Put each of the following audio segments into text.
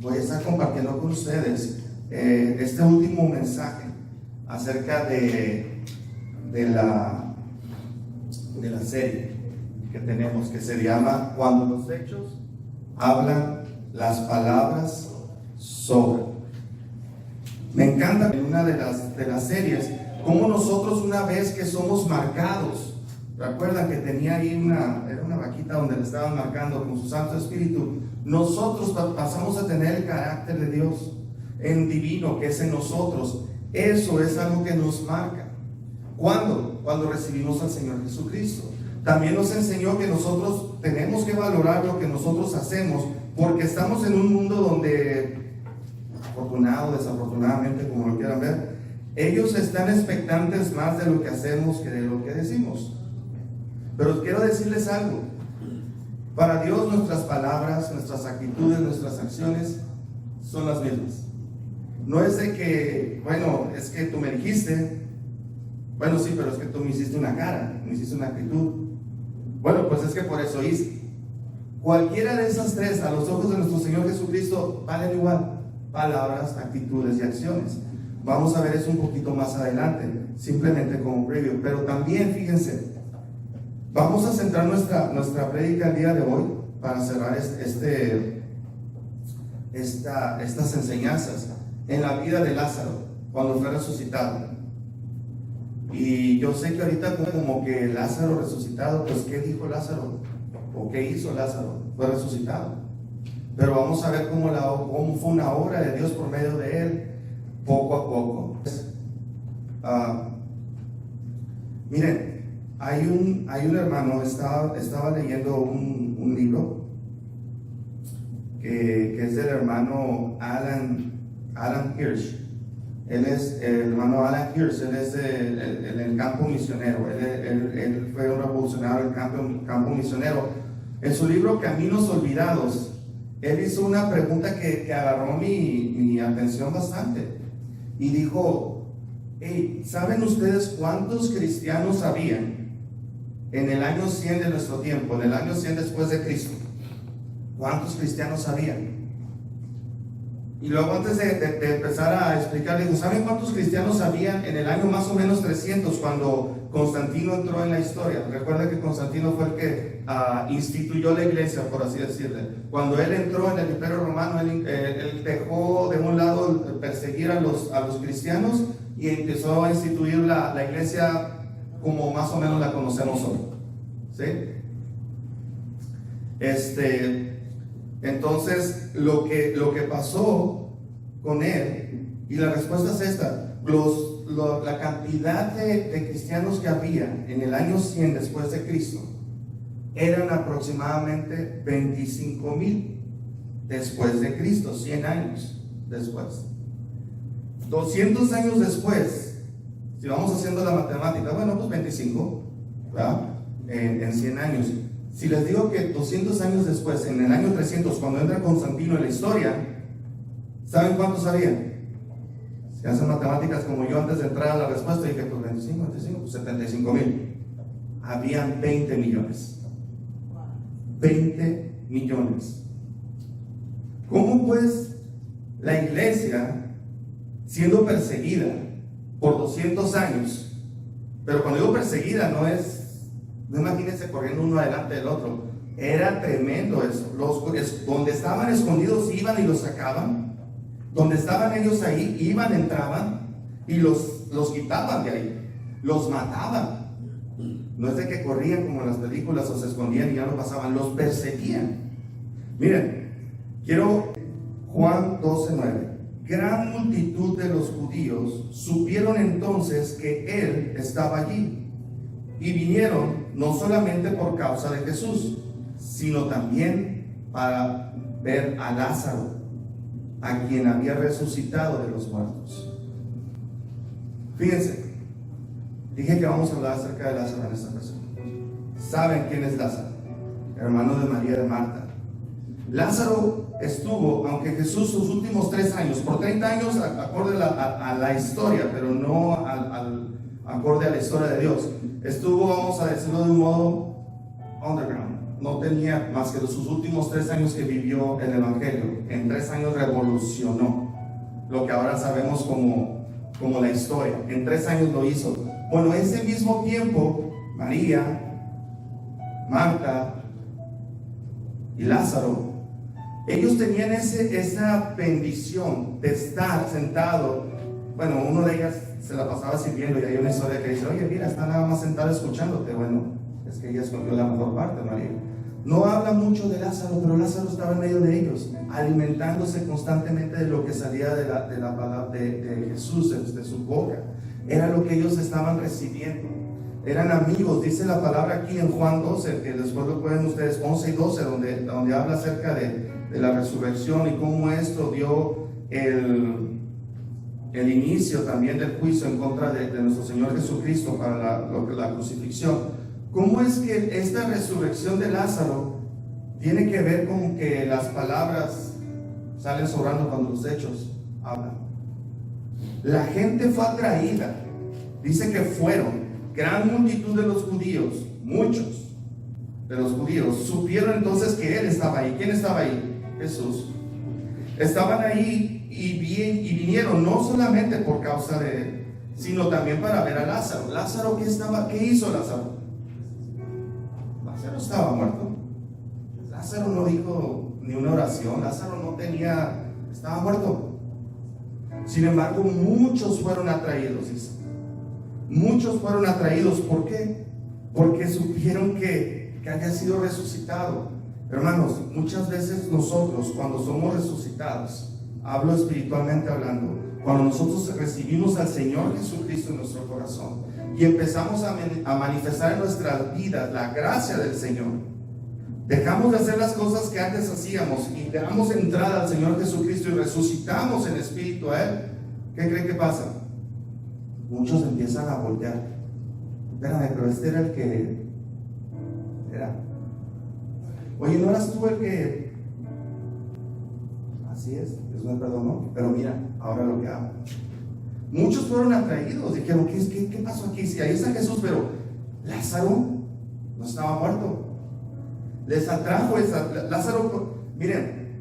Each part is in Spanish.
voy a estar compartiendo con ustedes este último mensaje acerca de la serie que tenemos, que se llama Cuando los hechos hablan, las palabras sobran. Me encanta en una de las series cómo nosotros, una vez que somos marcados, recuerdan que tenía ahí era una vaquita donde le estaban marcando con su Santo Espíritu, nosotros pasamos a tener el carácter de Dios en divino que es en nosotros. Eso es algo que nos marca. ¿Cuándo? Cuando recibimos al Señor Jesucristo. También nos enseñó que nosotros tenemos que valorar lo que nosotros hacemos, porque estamos en un mundo donde, afortunado, desafortunadamente, como lo quieran ver, ellos están expectantes más de lo que hacemos que de lo que decimos. Pero quiero decirles algo: para Dios nuestras palabras, nuestras actitudes, nuestras acciones son las mismas. No es de que, bueno, es que tú me dijiste, bueno, sí, pero es que tú me hiciste una cara, me hiciste una actitud. Bueno, pues es que por eso hice. Cualquiera de esas tres, a los ojos de nuestro Señor Jesucristo, valen igual: palabras, actitudes y acciones. Vamos a ver eso un poquito más adelante, simplemente como previo. Pero también, fíjense, vamos a centrar nuestra prédica el día de hoy para cerrar estas enseñanzas en la vida de Lázaro cuando fue resucitado. Y yo sé que ahorita como que Lázaro resucitado, pues ¿qué dijo Lázaro? ¿O qué hizo Lázaro? Fue resucitado. Pero vamos a ver cómo fue una obra de Dios por medio de él, poco a poco. Miren, hay un hermano, estaba leyendo un libro que es del hermano Alan Hirsch. Él es el hermano Alan Hirsch. Él es en el campo misionero. Él fue un revolucionario del campo misionero. En su libro Caminos Olvidados, él hizo una pregunta que agarró mi atención bastante. Y dijo: hey, ¿saben ustedes cuántos cristianos habían en el año 100 de nuestro tiempo, en el año 100 después de Cristo? ¿Cuántos cristianos habían? Y luego, antes de empezar a explicar, digo, ¿saben cuántos cristianos habían en el año más o menos 300 cuando Constantino entró en la historia? Recuerda que Constantino fue el que instituyó la iglesia, por así decirle. Cuando él entró en el Imperio Romano, él dejó de un lado perseguir a los cristianos y empezó a instituir la iglesia como más o menos la conocemos hoy. ¿Sí? Entonces, lo que pasó con él, y la respuesta es esta: la cantidad de cristianos que había en el año 100 después de Cristo eran aproximadamente 25,000 después de Cristo, 100 años después. 200 años después, si vamos haciendo la matemática, bueno, pues 25, ¿verdad? En 100 años. Si les digo que 200 años después, en el año 300, cuando entra Constantino en la historia, ¿saben cuántos habían? Si hacen matemáticas como yo antes de entrar a la respuesta, dije, pues 25, pues 75,000. Habían 20 millones. 20 millones. ¿Cómo pues la iglesia, siendo perseguida por 200 años, pero cuando digo perseguida no imagínense corriendo uno adelante del otro, era tremendo eso. Donde estaban escondidos iban y los sacaban, donde estaban ellos ahí iban, entraban y los quitaban de ahí, los mataban. No es de que corrían como en las películas o se escondían y ya no pasaban, los perseguían. Miren, quiero Juan 12:9. Gran multitud de los judíos supieron entonces que él estaba allí y vinieron no solamente por causa de Jesús, sino también para ver a Lázaro, a quien había resucitado de los muertos. Fíjense, dije que vamos a hablar acerca de Lázaro en esta ocasión. ¿Saben quién es Lázaro? Hermano de María de Marta. Lázaro estuvo, aunque Jesús sus últimos 3 años, por 30 años acorde a la historia, pero no acorde a la historia de Dios, estuvo, vamos a decirlo de un modo underground, no tenía más que sus últimos 3 años que vivió el Evangelio. En 3 años revolucionó lo que ahora sabemos como la historia. En 3 años lo hizo. Bueno, ese mismo tiempo, María, Marta y Lázaro, ellos tenían esa bendición de estar sentado. Bueno, uno de ellas se la pasaba sirviendo y hay una historia que dice: oye, mira, está nada más sentada escuchándote. Bueno, es que ella escogió la mejor parte, María. No habla mucho de Lázaro, pero Lázaro estaba en medio de ellos, alimentándose constantemente de lo que salía de la palabra de Jesús, de su boca. Era lo que ellos estaban recibiendo. Eran amigos. Dice la palabra aquí en Juan 12, que después lo pueden ustedes, 11 y 12, donde habla acerca de la resurrección y cómo esto dio el inicio también del juicio en contra de nuestro Señor Jesucristo para la crucifixión. ¿Cómo es que esta resurrección de Lázaro tiene que ver con que las palabras salen sobrando cuando los hechos hablan? La gente fue atraída. Dice que fueron gran multitud de los judíos, muchos de los judíos, supieron entonces que Él estaba ahí. ¿Quién estaba ahí? Jesús. Estaban ahí y vinieron no solamente por causa de Él, sino también para ver a Lázaro. ¿Lázaro qué hizo Lázaro? Lázaro estaba muerto. Lázaro no dijo ni una oración. Lázaro estaba muerto. Sin embargo, muchos fueron atraídos, dice. Muchos fueron atraídos. ¿Por qué? Porque supieron que había sido resucitado. Hermanos, muchas veces nosotros, cuando somos resucitados, hablo espiritualmente hablando, cuando nosotros recibimos al Señor Jesucristo en nuestro corazón y empezamos a manifestar en nuestras vidas la gracia del Señor, dejamos de hacer las cosas que antes hacíamos y damos entrada al Señor Jesucristo y resucitamos en espíritu a Él. ¿Qué creen que pasa? Muchos empiezan a voltear. Espérame, pero este era el que era. Oye, ¿no eras tú el que? Así es, Dios me perdonó, pero mira, ahora lo que hago. Muchos fueron atraídos, dijeron: ¿qué pasó aquí? Si ahí está Jesús, pero Lázaro no estaba muerto. Les atrajo Lázaro. Miren,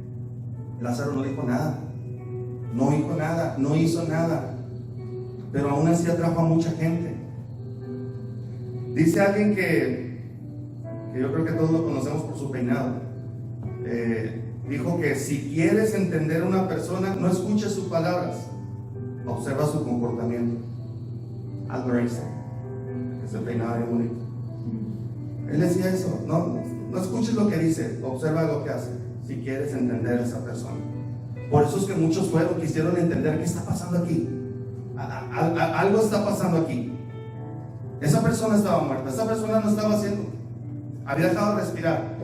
Lázaro no dijo nada, no hizo nada, pero aún así atrajo a mucha gente. Dice alguien que yo creo que todos lo conocemos por su peinado. Dijo que si quieres entender a una persona, no escuches sus palabras, observa su comportamiento. Albert Einstein, que se peinaba bien bonito. Él decía eso: no escuches lo que dice, observa lo que hace, si quieres entender a esa persona. Por eso es que muchos quisieron entender qué está pasando aquí. Algo está pasando aquí. Esa persona estaba muerta, esa persona no estaba haciendo, había dejado de respirar.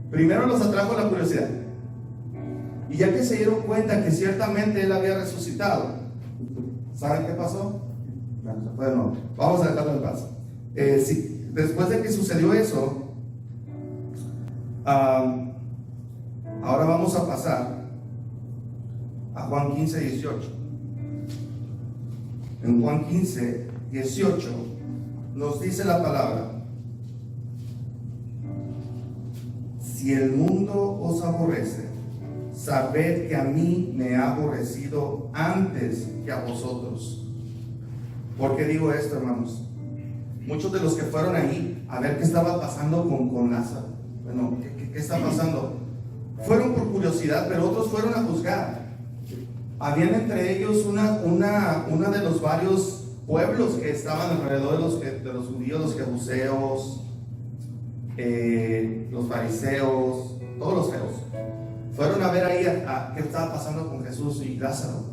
Primero los atrajo la curiosidad, y ya que se dieron cuenta que ciertamente Él había resucitado, ¿saben qué pasó? Bueno, vamos a dejarlo en paz. Después de que sucedió eso, ahora vamos a pasar a Juan 15, 18. En Juan 15, 18 nos dice la palabra: si el mundo os aborrece, sabed que a mí me ha aborrecido antes que a vosotros. ¿Por qué digo esto, hermanos? Muchos de los que fueron ahí a ver qué estaba pasando con Lázaro, bueno, ¿qué está pasando? Fueron por curiosidad, pero otros fueron a juzgar. Habían entre ellos una de los varios pueblos que estaban alrededor de los judíos, los jebuseos, los fariseos, todos los feos. Fueron a ver ahí qué estaba pasando con Jesús y Lázaro,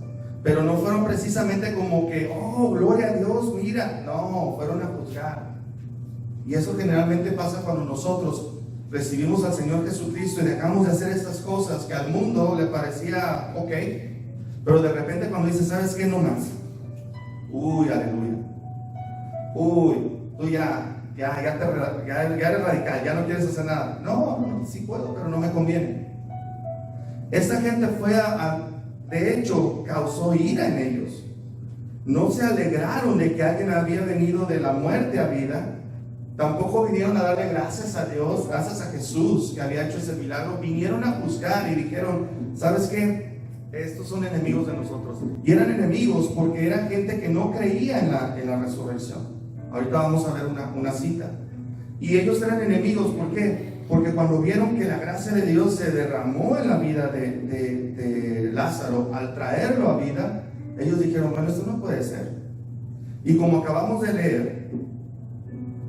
pero no fueron precisamente como que: oh, gloria a Dios, mira. No, fueron a juzgar. Y eso generalmente pasa cuando nosotros recibimos al Señor Jesucristo y dejamos de hacer estas cosas que al mundo le parecía ok, pero de repente cuando dice: ¿sabes qué? No más. Uy, aleluya. Uy, tú ya eres radical, ya no quieres hacer nada. No, sí puedo, pero no me conviene. Esta gente de hecho, causó ira en ellos. No se alegraron de que alguien había venido de la muerte a vida, Tampoco vinieron a darle gracias a Dios, gracias a Jesús que había hecho ese milagro. Vinieron a juzgar y dijeron, ¿sabes qué? Estos son enemigos de nosotros. Y eran enemigos porque eran gente que no creía en la resurrección. Ahorita vamos a ver una cita. Y ellos eran enemigos, ¿por qué? Porque cuando vieron que la gracia de Dios se derramó en la vida de Lázaro, al traerlo a vida, ellos dijeron, bueno, esto no puede ser. Y como acabamos de leer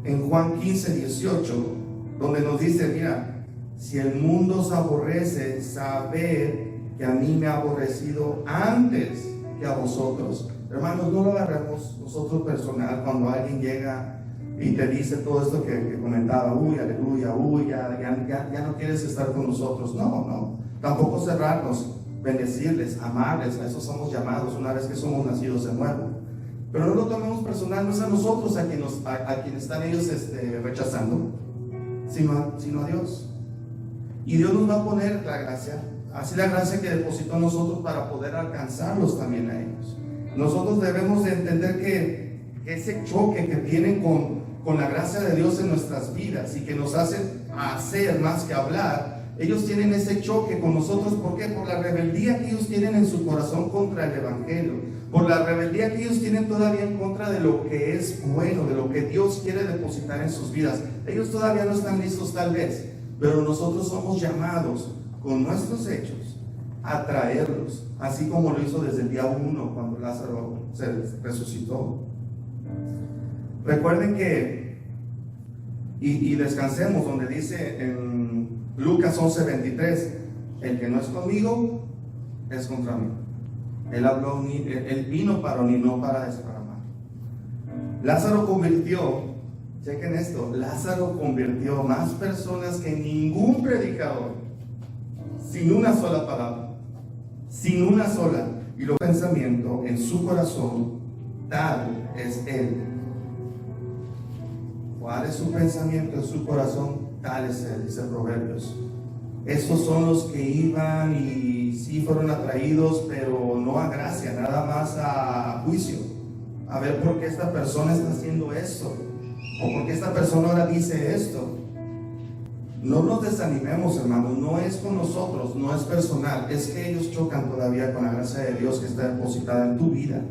en Juan 15:18, donde nos dice, mira, si el mundo os aborrece, sabed que a mí me ha aborrecido antes que a vosotros. Hermanos, no lo agarremos nosotros personal cuando alguien llega y te dice todo esto que comentaba, uy, aleluya, uy, ya no quieres estar con nosotros. No, tampoco cerrarnos, bendecirles, amarles, a eso somos llamados una vez que somos nacidos de nuevo. Pero no lo tomemos personal, no es a nosotros a quien están ellos rechazando, sino a Dios. Y Dios nos va a poner la gracia, así la gracia que depositó en nosotros para poder alcanzarlos también a ellos. Nosotros debemos de entender que ese choque que tienen con la gracia de Dios en nuestras vidas y que nos hacen hacer más que hablar, ellos tienen ese choque con nosotros. ¿Por qué? Por la rebeldía que ellos tienen en su corazón contra el Evangelio, por la rebeldía que ellos tienen todavía en contra de lo que es bueno, de lo que Dios quiere depositar en sus vidas. Ellos todavía no están listos tal vez, pero nosotros somos llamados con nuestros hechos a traerlos, así como lo hizo desde el día 1 cuando Lázaro se resucitó. Recuerden que, y descansemos donde dice en Lucas 11:23, el que no es conmigo es contra mí. Él vino para unir, no para desparramar. Lázaro convirtió, chequen esto, Lázaro convirtió más personas que ningún predicador, sin una sola palabra, sin una sola, y lo pensamiento en su corazón, tal es él. ¿Cuál es su pensamiento en su corazón? Tal es él, dice Proverbios. Estos son los que iban y sí fueron atraídos, pero no a gracia, nada más a juicio, a ver por qué esta persona está haciendo esto, o por qué esta persona ahora dice esto. No nos desanimemos, hermanos, no es con nosotros, no es personal, es que ellos chocan todavía con la gracia de Dios que está depositada en tu vida.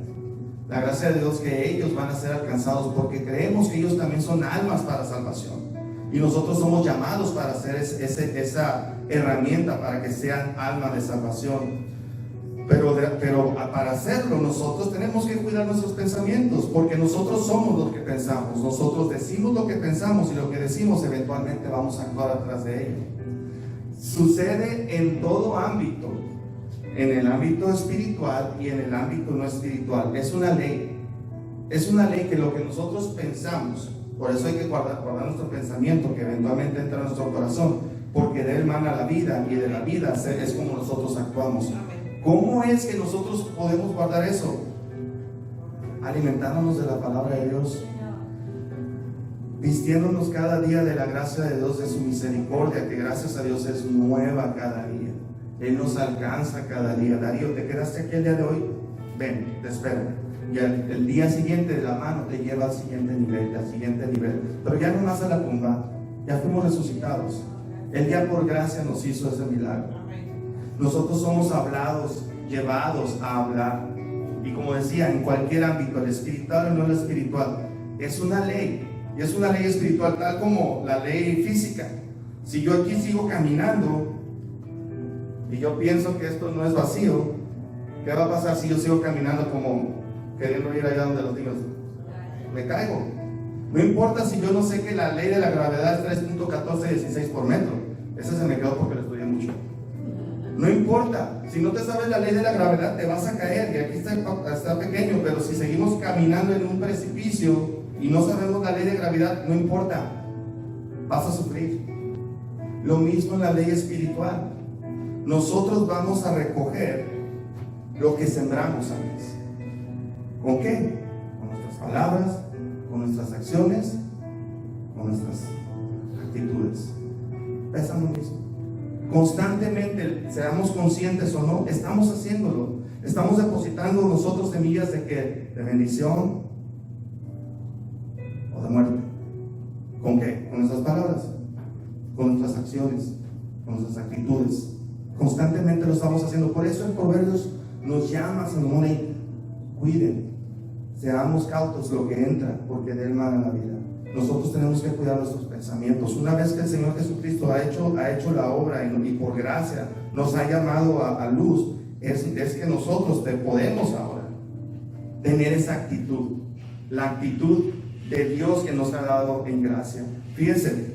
La gracia de Dios que ellos van a ser alcanzados porque creemos que ellos también son almas para salvación. Y nosotros somos llamados para hacer esa herramienta para que sean almas de salvación. Pero para hacerlo nosotros tenemos que cuidar nuestros pensamientos, porque nosotros somos lo que pensamos. Nosotros decimos lo que pensamos y lo que decimos eventualmente vamos a actuar atrás de ello. Sucede en todo ámbito, en el ámbito espiritual y en el ámbito no espiritual. Es una ley que lo que nosotros pensamos, por eso hay que guardar nuestro pensamiento que eventualmente entra en nuestro corazón, porque de él mana la vida y de la vida es como nosotros actuamos. ¿Cómo es que nosotros podemos guardar eso? Alimentándonos de la palabra de Dios, vistiéndonos cada día de la gracia de Dios, de su misericordia, que gracias a Dios es nueva cada día. Él nos alcanza cada día. Darío, ¿te quedaste aquí el día de hoy? Ven, te espero. Y el día siguiente de la mano te lleva al siguiente nivel, pero ya no más a la tumba, ya fuimos resucitados. Él ya por gracia nos hizo ese milagro. Nosotros somos hablados, llevados a hablar, y como decía, en cualquier ámbito, el espiritual o no el espiritual, es una ley, y es una ley espiritual tal como la ley física. Si yo aquí sigo caminando y yo pienso que esto no es vacío, ¿qué va a pasar si yo sigo caminando como queriendo ir allá donde los niños? Me caigo. No importa si yo no sé que la ley de la gravedad es 3.1416 por metro. Ese se me quedó porque lo estudié mucho. No importa, si no te sabes la ley de la gravedad te vas a caer, y aquí está pequeño, pero si seguimos caminando en un precipicio y no sabemos la ley de gravedad, no importa, vas a sufrir. Lo mismo en la ley espiritual. Nosotros vamos a recoger lo que sembramos antes. ¿Con qué? Con nuestras palabras, con nuestras acciones, con nuestras actitudes. Es lo mismo. Constantemente, seamos conscientes o no, estamos haciéndolo. Estamos depositando nosotros semillas de ¿qué? De bendición o de muerte. ¿Con qué? Con nuestras palabras, con nuestras acciones, con nuestras actitudes. Constantemente lo estamos haciendo. Por eso en Proverbios nos llama Salomón y cuiden, seamos cautos lo que entra, porque de él mana la vida. Nosotros tenemos que cuidar nuestros pensamientos. Una vez que el Señor Jesucristo ha hecho la obra y por gracia nos ha llamado a luz, es que nosotros podemos ahora tener esa actitud, la actitud de Dios que nos ha dado en gracia. Fíjense,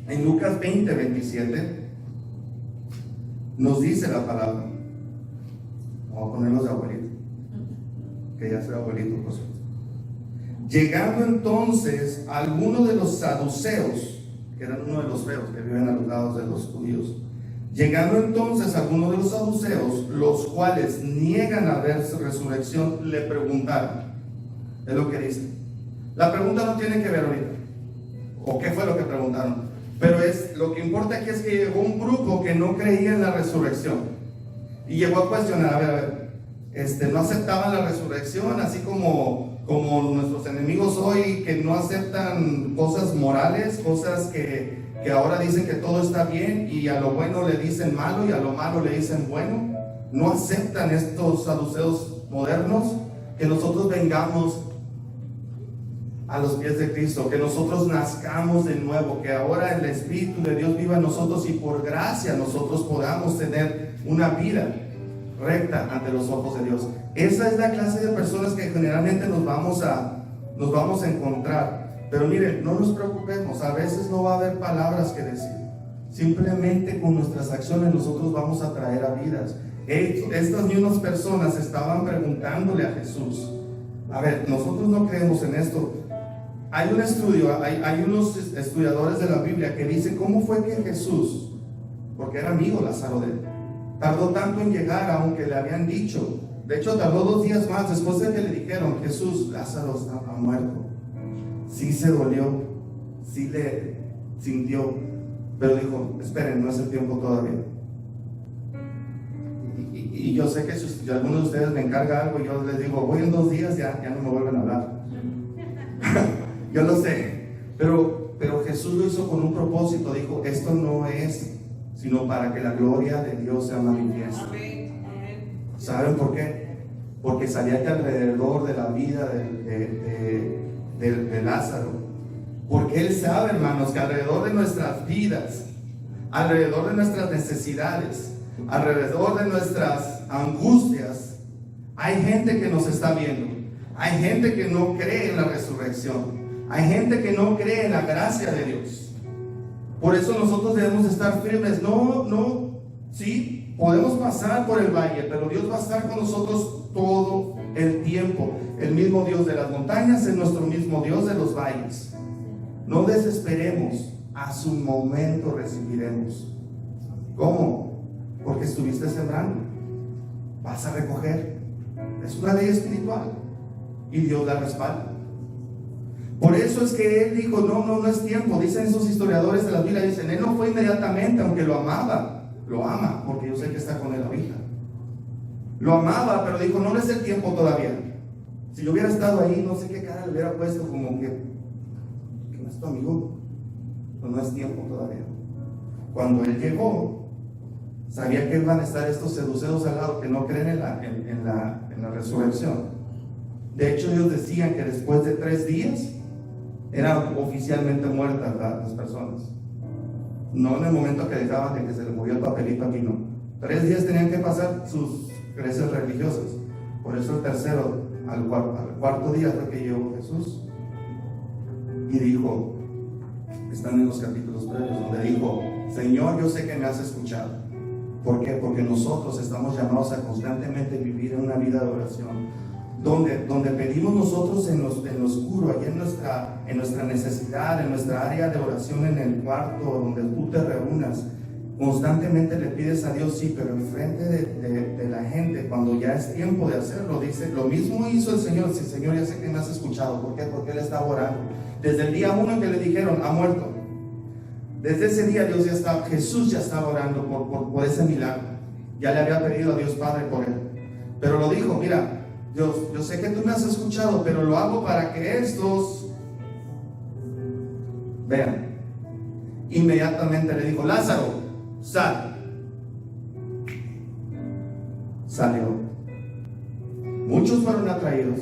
en Lucas 20:27 nos dice la palabra. Vamos a ponernos de abuelito, que ya soy abuelito, por cierto. Llegando entonces algunos de los saduceos, que eran uno de los feos que viven a los lados de los judíos, llegando entonces algunos de los saduceos, los cuales niegan haber resurrección, le preguntaron. Es lo que dice. La pregunta no tiene que ver ahorita, o qué fue lo que preguntaron, pero lo que importa aquí es que llegó un grupo que no creía en la resurrección y llegó a cuestionar, a ver, no aceptaban la resurrección, así como nuestros enemigos hoy que no aceptan cosas morales, cosas que ahora dicen que todo está bien y a lo bueno le dicen malo y a lo malo le dicen bueno. No aceptan estos saduceos modernos que nosotros vengamos a los pies de Cristo, que nosotros nazcamos de nuevo, que ahora el Espíritu de Dios viva en nosotros y por gracia nosotros podamos tener una vida recta ante los ojos de Dios. Esa es la clase de personas que generalmente nos vamos a encontrar. Pero miren, no nos preocupemos, a veces no va a haber palabras que decir. Simplemente con nuestras acciones nosotros vamos a traer a vidas. Estas mismas personas estaban preguntándole a Jesús, a ver, nosotros no creemos en esto. Hay un estudio, hay unos estudiadores de la Biblia que dicen cómo fue que Jesús, porque era amigo Lázaro de él, tardó tanto en llegar, aunque le habían dicho. De hecho, tardó 2 días más después de que le dijeron, Jesús, Lázaro ha muerto. Sí se dolió, sí le sintió, pero dijo, esperen, no es el tiempo todavía. Y yo sé que si alguno de ustedes me encarga algo, yo les digo, voy en 2 días, ya no me vuelven a hablar. Yo lo sé, pero Jesús lo hizo con un propósito. Dijo, esto no es sino para que la gloria de Dios sea manifiesta. ¿Saben por qué? Porque sabía que alrededor de la vida de Lázaro, porque Él sabe, hermanos, que alrededor de nuestras vidas, alrededor de nuestras necesidades, alrededor de nuestras angustias, hay gente que nos está viendo, hay gente que no cree en la resurrección, hay gente que no cree en la gracia de Dios. Por eso nosotros debemos estar firmes. Sí, podemos pasar por el valle, pero Dios va a estar con nosotros todo el tiempo. El mismo Dios de las montañas es nuestro mismo Dios de los valles. No desesperemos, a su momento recibiremos. ¿Cómo? Porque estuviste sembrando, vas a recoger. Es una ley espiritual y Dios la respalda. Por eso es que Él dijo, no es tiempo. Dicen esos historiadores de la Biblia, dicen, Él no fue inmediatamente, aunque lo amaba. Lo ama, porque yo sé que está con Él ahorita. Lo amaba, pero dijo, no es el tiempo todavía. Si yo hubiera estado ahí, no sé qué cara le hubiera puesto, como que no es tu amigo, no es tiempo todavía. Cuando Él llegó, sabía que iban a estar estos seduceos al lado que no creen en la resurrección. De hecho, ellos decían que después de 3 días eran oficialmente muertas las personas. No en el momento que dejaban de que se les movió el papelito aquí, no. 3 días tenían que pasar sus creencias religiosas. Por eso el tercero, al cuarto día fue que llegó Jesús y dijo, están en los capítulos previos, donde dijo, Señor, yo sé que me has escuchado. ¿Por qué? Porque nosotros estamos llamados a constantemente vivir en una vida de oración, donde pedimos nosotros en lo oscuro, allá en nuestra necesidad, en nuestra área de oración, en el cuarto donde tú te reúnas, constantemente le pides a Dios, sí, pero enfrente de la gente, cuando ya es tiempo de hacerlo, dice, lo mismo hizo el Señor. Sí, Señor, ya sé que me has escuchado. ¿Por qué? Porque Él estaba orando. Desde el día 1 que le dijeron, ha muerto, desde ese día Jesús ya estaba orando por ese milagro. Ya le había pedido a Dios Padre por él, pero lo dijo, mira, Dios, yo sé que tú me has escuchado, pero lo hago para que estos Vean, inmediatamente le dijo: Lázaro, sal. Salió. Muchos fueron atraídos,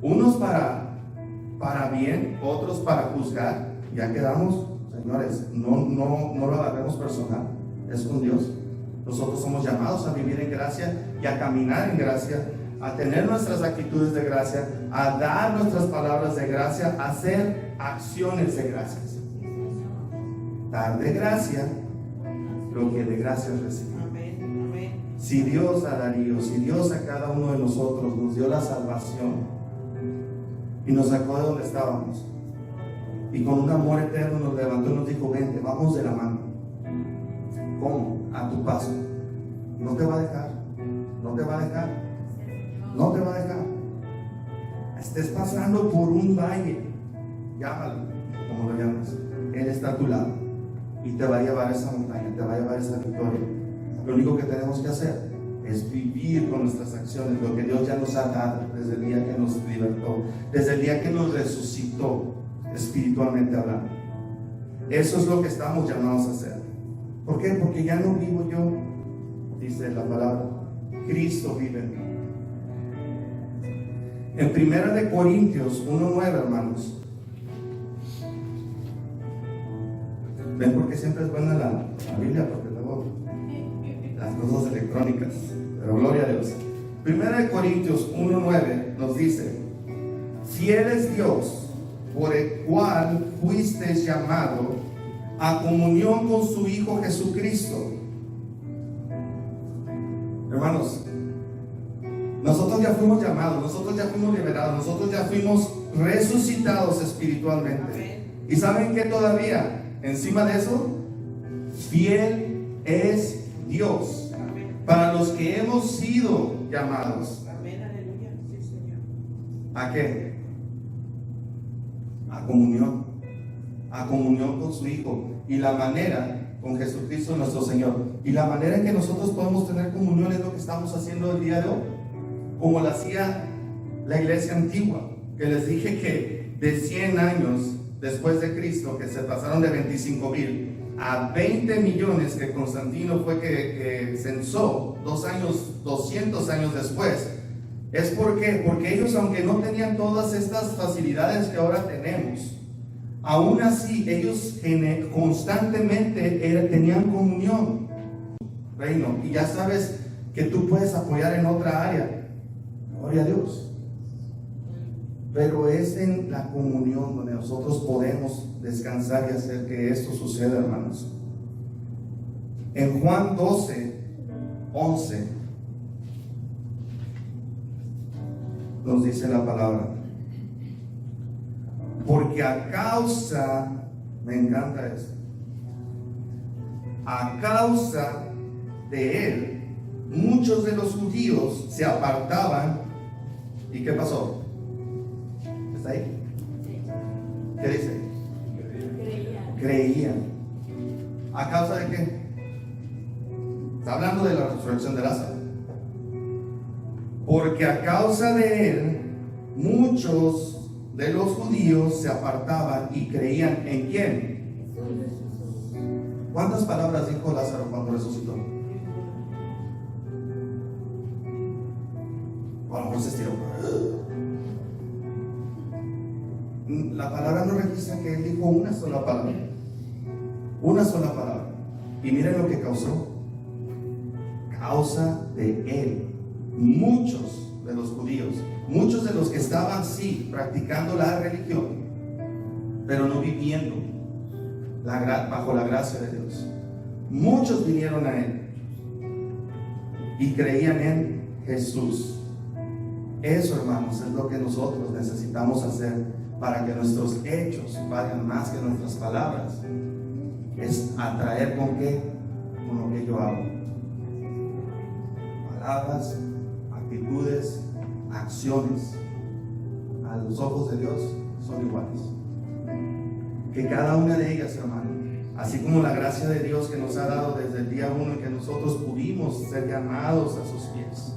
unos para bien, otros para juzgar. Ya quedamos, señores, no lo agarremos personal, es con Dios. Nosotros somos llamados a vivir en gracia y a caminar en gracia, a tener nuestras actitudes de gracia, a dar nuestras palabras de gracia, a hacer acciones de gracias. Dar de gracia lo que de gracia recibimos. Si Dios a Darío, si Dios a cada uno de nosotros nos dio la salvación y nos sacó de donde estábamos, y con un amor eterno nos levantó y nos dijo: vente, vamos de la mano. ¿Cómo? A tu paso. No te va a dejar, no te va a dejar, no te va a dejar. Estés pasando por un valle, llámalo, como lo llamas, Él está a tu lado y te va a llevar a esa montaña, te va a llevar a esa victoria. Lo único que tenemos que hacer es vivir con nuestras acciones lo que Dios ya nos ha dado desde el día que nos libertó, desde el día que nos resucitó, espiritualmente hablando. Eso es lo que estamos llamados a hacer. ¿Por qué? Porque ya no vivo yo, dice la palabra, Cristo vive en mí. En 1 Corintios 1:9, hermanos. ¿Ven por qué siempre es buena la Biblia? Porque luego las cosas electrónicas, pero gloria a Dios. 1 Corintios 1:9 nos dice: fiel es Dios, por el cual fuisteis llamado a comunión con su Hijo Jesucristo. Hermanos, nosotros ya fuimos llamados, nosotros ya fuimos liberados, nosotros ya fuimos resucitados espiritualmente. Amén. ¿Y saben qué todavía? Encima de eso, fiel es Dios. Amén. Para los que hemos sido llamados. Amén, aleluya. Sí, Señor. ¿A qué? A comunión. A comunión con su Hijo. Y la manera, con Jesucristo nuestro Señor. Y la manera en que nosotros podemos tener comunión es lo que estamos haciendo el día de hoy. Como lo hacía la iglesia antigua, que les dije que de 100 años después de Cristo, que se pasaron de 25,000 a 20 millones que Constantino fue que censó 200 años después. ¿Es por qué? Porque ellos, aunque no tenían todas estas facilidades que ahora tenemos, aún así ellos constantemente tenían comunión, reino. Y ya sabes que tú puedes apoyar en otra área, gloria a Dios, pero es en la comunión donde nosotros podemos descansar y hacer que esto suceda, hermanos. En Juan 12:11 nos dice la palabra: porque a causa, me encanta esto, a causa de él, muchos de los judíos se apartaban. ¿Y qué pasó? ¿Está ahí? ¿Qué dice? Creían. ¿A causa de qué? Está hablando de la resurrección de Lázaro. Porque a causa de él, muchos de los judíos se apartaban y creían ¿en quién? ¿Cuántas palabras dijo Lázaro cuando resucitó? O a lo mejor se estiró. La palabra no registra que él dijo una sola palabra. Una sola palabra. Y miren lo que causó. Causa de él. Muchos de los judíos, muchos de los que estaban sí practicando la religión, pero no viviendo bajo la gracia de Dios, muchos vinieron a él y creían en Jesús. Eso, hermanos, es lo que nosotros necesitamos hacer para que nuestros hechos valgan más que nuestras palabras. Es atraer ¿con qué? Con lo que yo hago. Palabras, actitudes, acciones, a los ojos de Dios son iguales. Que cada una de ellas, hermano, así como la gracia de Dios que nos ha dado desde el día 1 y que nosotros pudimos ser llamados a sus pies,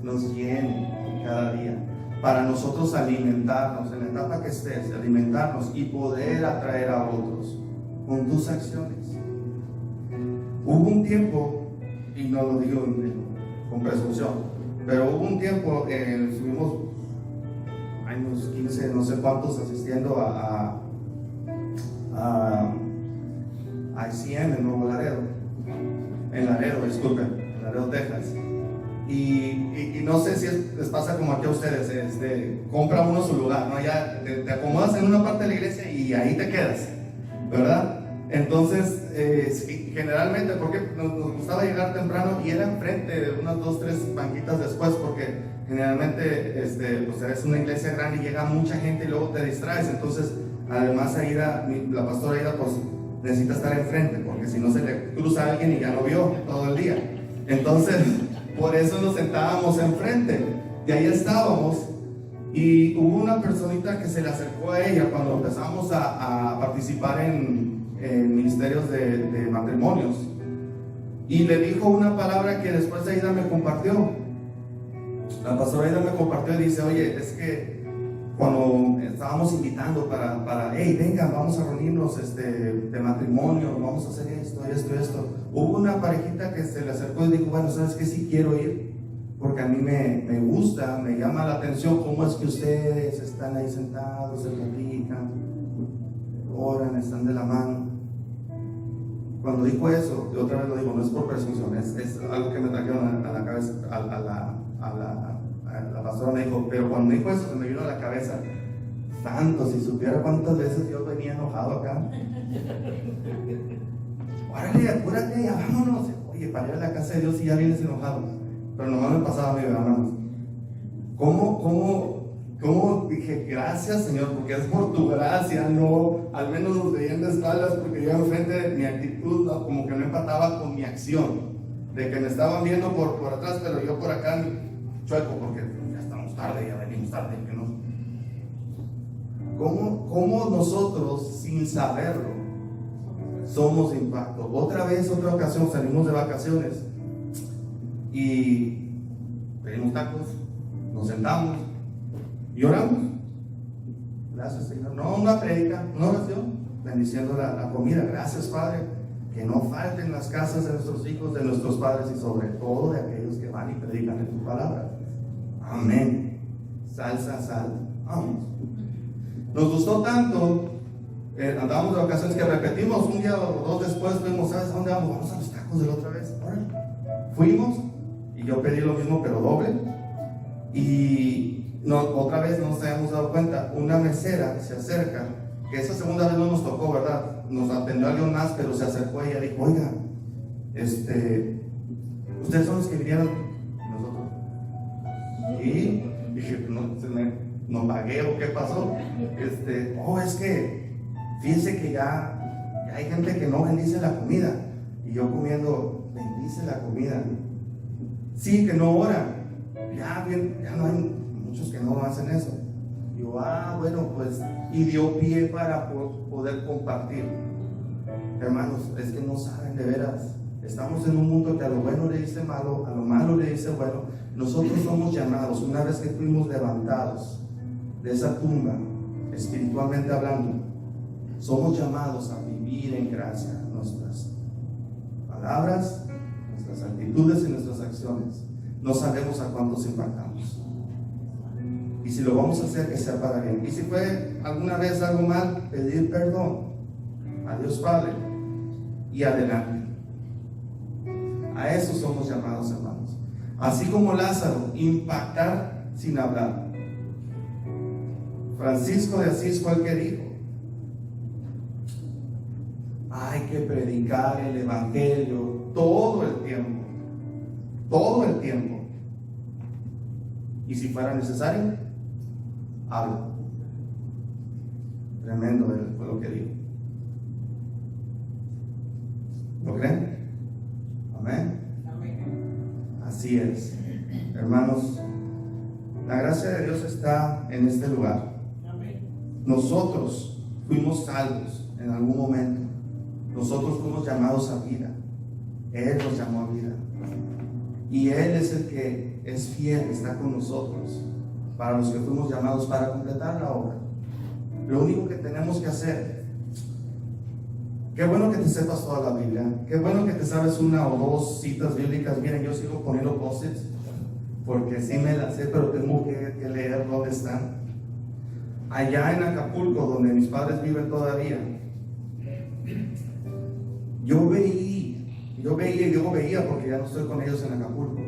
nos llene cada día, para nosotros alimentarnos, en la etapa que estés, alimentarnos y poder atraer a otros con tus acciones. Hubo un tiempo, y no lo digo con presunción, pero hubo un tiempo, estuvimos años 15, no sé cuántos, asistiendo a ICM en Nuevo Laredo, en Laredo, Texas. Y no sé si les pasa como aquí a ustedes, compra uno su lugar, ¿no? Ya te acomodas en una parte de la iglesia y ahí te quedas, ¿verdad? Entonces, generalmente, porque nos gustaba llegar temprano y era enfrente, unas 2, 3 banquitas después, porque generalmente pues eres una iglesia grande y llega mucha gente y luego te distraes. Entonces, además la pastora Aida pues necesita estar enfrente, porque si no se le cruza a alguien y ya lo vio todo el día. Entonces, por eso nos sentábamos enfrente y ahí estábamos. Y hubo una personita que se le acercó a ella cuando empezamos a participar en ministerios de matrimonios, y le dijo una palabra que después Aida me compartió. La pastora Aida me compartió y dice: oye, es que cuando estábamos invitando para hey, venga, vamos a reunirnos de matrimonio, vamos a hacer esto, hubo una parejita que se le acercó y dijo: bueno, ¿sabes qué? Sí quiero ir, porque a mí me gusta, me llama la atención cómo es que ustedes están ahí sentados, se platican, oran, están de la mano. Cuando dijo eso, y otra vez lo digo, no es por presunción, es algo que me trajeron a la cabeza, la pastora me dijo, pero cuando dijo eso se me vino a la cabeza: santo, si supiera cuántas veces yo venía enojado acá. Órale, apúrate, ya vámonos. Oye, para ir a la casa de Dios y ya vienes enojado. Pero nomás me pasaba a mí, hermanos. ¿Cómo dije gracias, Señor? Porque es por tu gracia, no, al menos nos veían de espaldas, porque yo enfrente, mi actitud como que no empataba con mi acción, de que me estaban viendo por atrás, pero yo por acá chueco, porque ya estamos tarde, ya venimos tarde, que no. ¿Cómo nosotros, sin saberlo, somos impacto? Otra ocasión salimos de vacaciones y pedimos tacos, nos sentamos y oramos. Gracias, Señor. No una predica, una oración, bendiciendo la comida. Gracias, Padre, que no falten las casas de nuestros hijos, de nuestros padres y sobre todo de aquellos que van y predican en tu palabra. Amén. Salsa, sal. Vamos. Nos gustó tanto, andábamos de vacaciones, que repetimos un día o dos después. Fuimos, ¿sabes a dónde vamos? Vamos a los tacos de la otra vez. Órale. Fuimos y yo pedí lo mismo, pero doble. Y otra vez no nos habíamos dado cuenta. Una mesera se acerca, que esa segunda vez no nos tocó, ¿verdad? Nos atendió alguien más, pero se acercó a ella y dijo: oiga, ustedes son los que vinieron. Nosotros. Y dije: no pagué o qué pasó. Es que fíjense que ya hay gente que no bendice la comida. Y yo comiendo: bendice la comida. Sí, que no oran. Ya no hay muchos que no hacen eso. Yo, bueno, pues, y dio pie para poder compartir. Hermanos, es que no saben de veras. Estamos en un mundo que a lo bueno le dice malo, a lo malo le dice bueno. Nosotros somos llamados, una vez que fuimos levantados de esa tumba, espiritualmente hablando, somos llamados a vivir en gracia. Nuestras palabras, nuestras actitudes y nuestras acciones, no sabemos a cuántos impactamos. Y si lo vamos a hacer, que sea para bien. Y si fue alguna vez algo mal, pedir perdón a Dios Padre y adelante. A eso somos llamados, hermanos. Así como Lázaro, impactar sin hablar. Francisco de Asís fue el que dijo: hay que predicar el evangelio todo el tiempo. Todo el tiempo. Y si fuera necesario, habla. Tremendo fue lo que dijo. ¿Lo creen? Amén. Así es. Hermanos, la gracia de Dios está en este lugar. Nosotros fuimos salvos en algún momento. Nosotros fuimos llamados a vida. Él nos llamó a vida. Y Él es el que es fiel, está con nosotros. para los que fuimos llamados para completar la obra. Lo único que tenemos que hacer, qué bueno que te sepas toda la Biblia, qué bueno que te sabes una o dos citas bíblicas. Miren, yo sigo poniendo post-its porque sí me las sé, pero tengo que leer dónde están. Allá en Acapulco, donde mis padres viven todavía, yo veía porque ya no estoy con ellos en Acapulco,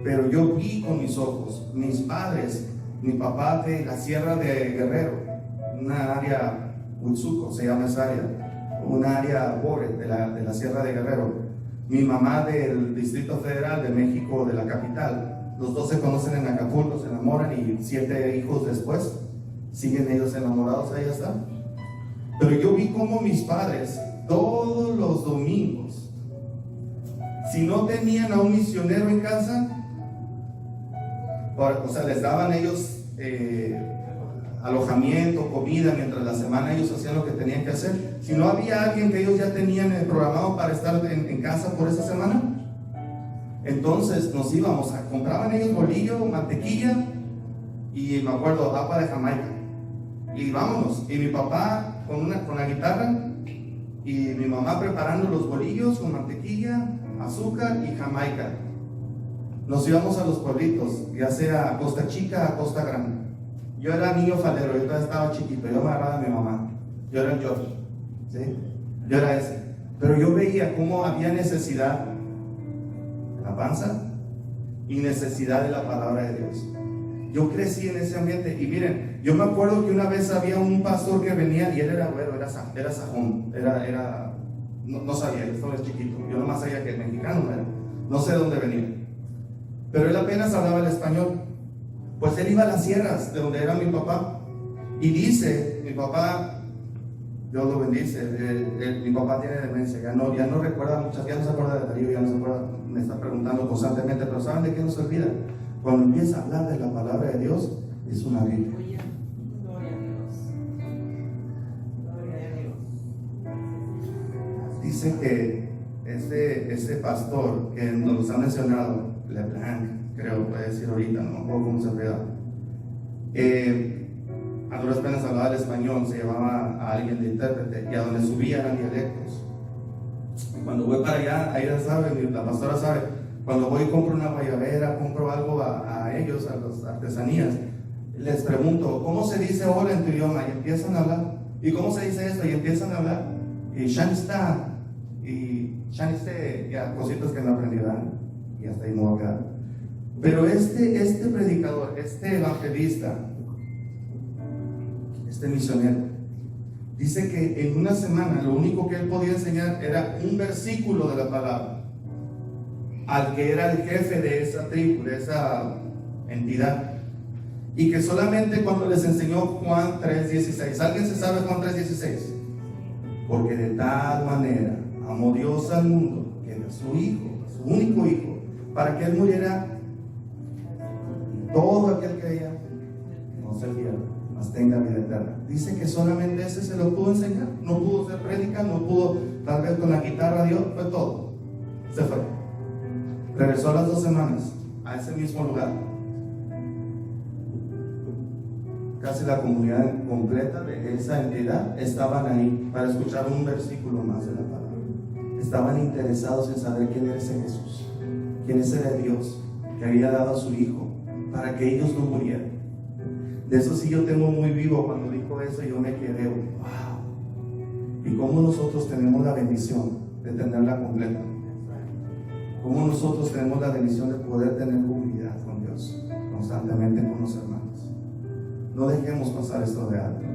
pero yo vi con mis ojos, mis padres, mi papá de la Sierra de Guerrero, una área, Huitzuco se llama esa área, una área pobre de la Sierra de Guerrero, mi mamá del Distrito Federal de México, de la capital. Los dos se conocen en Acapulco, se enamoran y 7 hijos después siguen ellos enamorados, ahí están. Pero yo vi cómo mis padres todos los domingos, si no tenían a un misionero en casa, o sea, les daban ellos alojamiento, comida, mientras la semana ellos hacían lo que tenían que hacer. Si no había alguien que ellos ya tenían programado para estar en casa por esa semana, entonces nos íbamos compraban ellos bolillo, mantequilla y me acuerdo agua de Jamaica, y vámonos, y mi papá con la guitarra y mi mamá preparando los bolillos con mantequilla, azúcar y Jamaica. Nos íbamos a los pueblitos, ya sea a Costa Chica, a Costa Grande. Yo era niño falero, yo todavía estaba chiquito, yo me agarraba de mi mamá, yo era el George, ¿sí? Yo era ese. Pero yo veía cómo había necesidad de la panza y necesidad de la palabra de Dios. Yo crecí en ese ambiente y miren, yo me acuerdo que una vez había un pastor que venía y él era güero, era sajón, no sabía, él estaba chiquito, yo nomás sabía que el mexicano era, no sé de dónde venía, pero él apenas hablaba el español. Pues él iba a las sierras de donde era mi papá y dice, mi papá, Dios lo bendice, mi papá tiene demencia, ya no recuerda muchas, ya no se acuerda de Darío, ya no se acuerda, me está preguntando constantemente, pero ¿saben de qué no se olvida? Cuando empieza a hablar de la palabra de Dios, es una Biblia. Gloria a Dios. Gloria a Dios. Dice que este pastor que nos ha mencionado, LeBlanc, creo, puede decir ahorita, no me acuerdo cómo se llama, a duras penas hablaba el español, se llevaba a alguien de intérprete, y a donde subía eran dialectos. Cuando voy para allá, ahí ya sabe, la pastora sabe, cuando voy y compro una guayabera, compro algo a ellos, a las artesanías, les pregunto, ¿cómo se dice hola en tu idioma? Y empiezan a hablar. ¿Y cómo se dice esto? Y empiezan a hablar. Y Shanista, ya cositas que no aprendí, y hasta ahí no va a quedar. Pero este predicador, este evangelista, este misionero, dice que en una semana lo único que él podía enseñar era un versículo de la palabra al que era el jefe de esa tribu, de esa entidad, y que solamente cuando les enseñó Juan 3:16. ¿Alguien se sabe Juan 3:16? Porque de tal manera amó Dios al mundo que dio a su hijo, su único hijo, para que él muriera y todo aquel que ella no se pierda, mas tenga vida eterna. Dice que solamente ese se lo pudo enseñar, no pudo ser prédica, no pudo tal vez con la guitarra, Dios, fue todo, se fue. Regresó a las 2 semanas a ese mismo lugar. Casi la comunidad completa de esa entidad estaban ahí para escuchar un versículo más de la palabra. Estaban interesados en saber quién era ese Jesús, quién es ese Dios que había dado a su hijo para que ellos no murieran. De eso sí yo tengo muy vivo. Cuando dijo eso yo me quedé, wow. Y cómo nosotros tenemos la bendición de tenerla completa. Cómo nosotros tenemos la bendición de poder tener comunidad con Dios constantemente con los hermanos. No dejemos pasar esto de alto.